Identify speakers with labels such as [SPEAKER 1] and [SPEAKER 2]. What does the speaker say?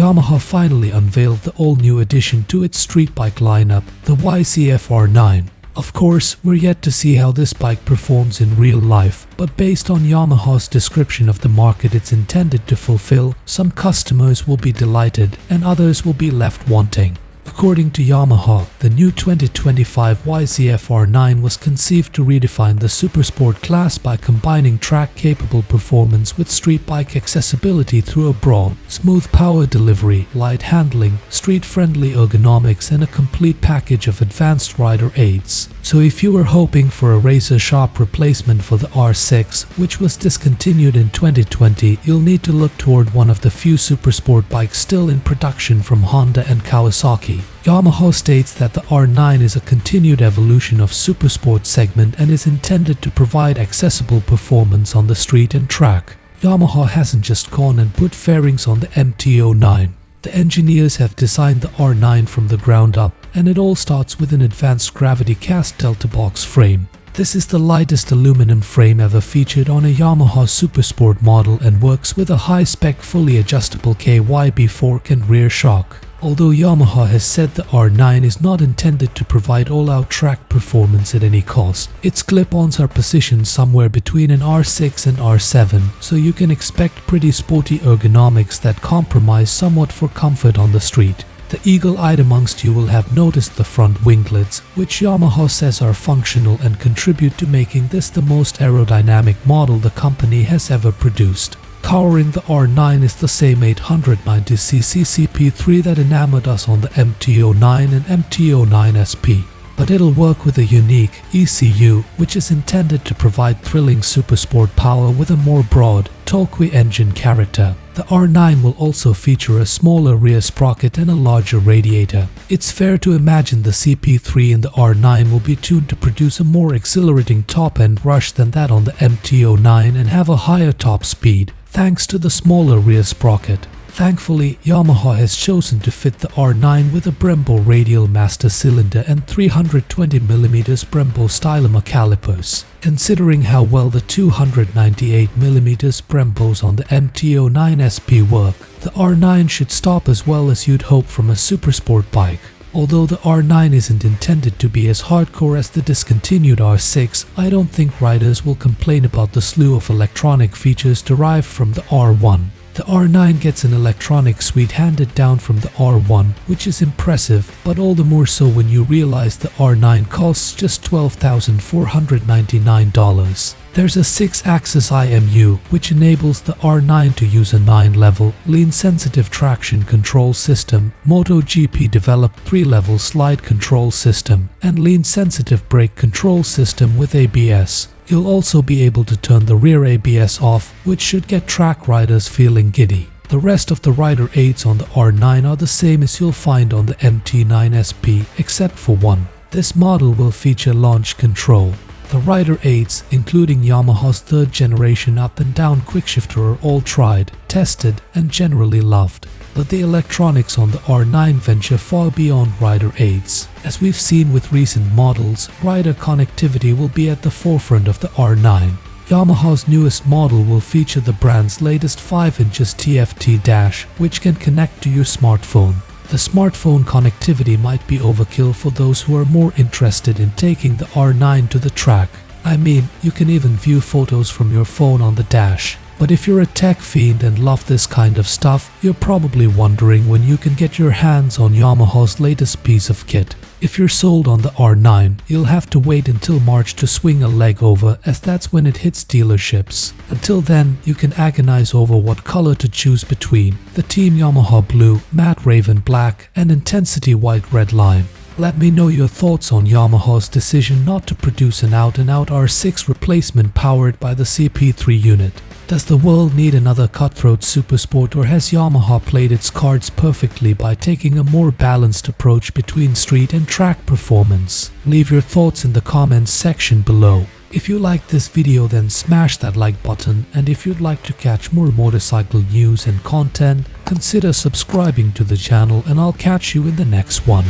[SPEAKER 1] Yamaha finally unveiled the all-new addition to its street bike lineup, the YZF-R9. Of course, we're yet to see how this bike performs in real life, but based on Yamaha's description of the market it's intended to fulfill, some customers will be delighted and others will be left wanting. According to Yamaha, the new 2025 YZF-R9 was conceived to redefine the supersport class by combining track-capable performance with street bike accessibility through a broad, smooth power delivery, light handling, street-friendly ergonomics, and a complete package of advanced rider aids. So if you were hoping for a razor-sharp replacement for the R6, which was discontinued in 2020, you'll need to look toward one of the few supersport bikes still in production from Honda and Kawasaki. Yamaha states that the R9 is a continued evolution of supersport segment and is intended to provide accessible performance on the street and track. Yamaha hasn't just gone and put fairings on the MT-09. The engineers have designed the R9 from the ground up, and it all starts with an advanced gravity cast delta box frame. This is the lightest aluminum frame ever featured on a Yamaha Supersport model and works with a high-spec fully adjustable KYB fork and rear shock. Although Yamaha has said the R9 is not intended to provide all-out track performance at any cost, its clip-ons are positioned somewhere between an R6 and R7, so you can expect pretty sporty ergonomics that compromise somewhat for comfort on the street. The eagle-eyed amongst you will have noticed the front winglets, which Yamaha says are functional and contribute to making this the most aerodynamic model the company has ever produced. Powering the R9 is the same 890cc CP3 that enamored us on the MT-09 and MT-09 SP. But it'll work with a unique ECU, which is intended to provide thrilling supersport power with a more broad, torquey engine character. The R9 will also feature a smaller rear sprocket and a larger radiator. It's fair to imagine the CP3 in the R9 will be tuned to produce a more exhilarating top-end rush than that on the MT-09 and have a higher top speed, thanks to the smaller rear sprocket. Thankfully, Yamaha has chosen to fit the R9 with a Brembo radial master cylinder and 320mm Brembo Stylema calipers. Considering how well the 298mm Brembos on the MT-09 SP work, the R9 should stop as well as you'd hope from a supersport bike. Although the R9 isn't intended to be as hardcore as the discontinued R6, I don't think riders will complain about the slew of electronic features derived from the R1. The R9 gets an electronic suite handed down from the R1, which is impressive, but all the more so when you realize the R9 costs just $12,499. There's a 6-axis IMU, which enables the R9 to use a 9-level, lean-sensitive traction control system, MotoGP developed 3-level slide control system, and lean-sensitive brake control system with ABS. You'll also be able to turn the rear ABS off, which should get track riders feeling giddy. The rest of the rider aids on the R9 are the same as you'll find on the MT-9 SP, except for one. This model will feature launch control. The rider aids, including Yamaha's 3rd generation up and down quickshifter, are all tried, tested, and generally loved. But the electronics on the R9 venture far beyond rider aids. As we've seen with recent models, rider connectivity will be at the forefront of the R9. Yamaha's newest model will feature the brand's latest 5" TFT dash, which can connect to your smartphone. The smartphone connectivity might be overkill for those who are more interested in taking the R9 to the track. I mean, you can even view photos from your phone on the dash. But if you're a tech fiend and love this kind of stuff, you're probably wondering when you can get your hands on Yamaha's latest piece of kit. If you're sold on the R9, you'll have to wait until March to swing a leg over, as that's when it hits dealerships. Until then, you can agonize over what color to choose between the Team Yamaha Blue, Matte Raven Black, and Intensity White Red Lime. Let me know your thoughts on Yamaha's decision not to produce an out-and-out R6 replacement powered by the CP3 unit. Does the world need another cutthroat supersport, or has Yamaha played its cards perfectly by taking a more balanced approach between street and track performance? Leave your thoughts in the comments section below. If you liked this video, then smash that like button, and if you'd like to catch more motorcycle news and content, consider subscribing to the channel, and I'll catch you in the next one.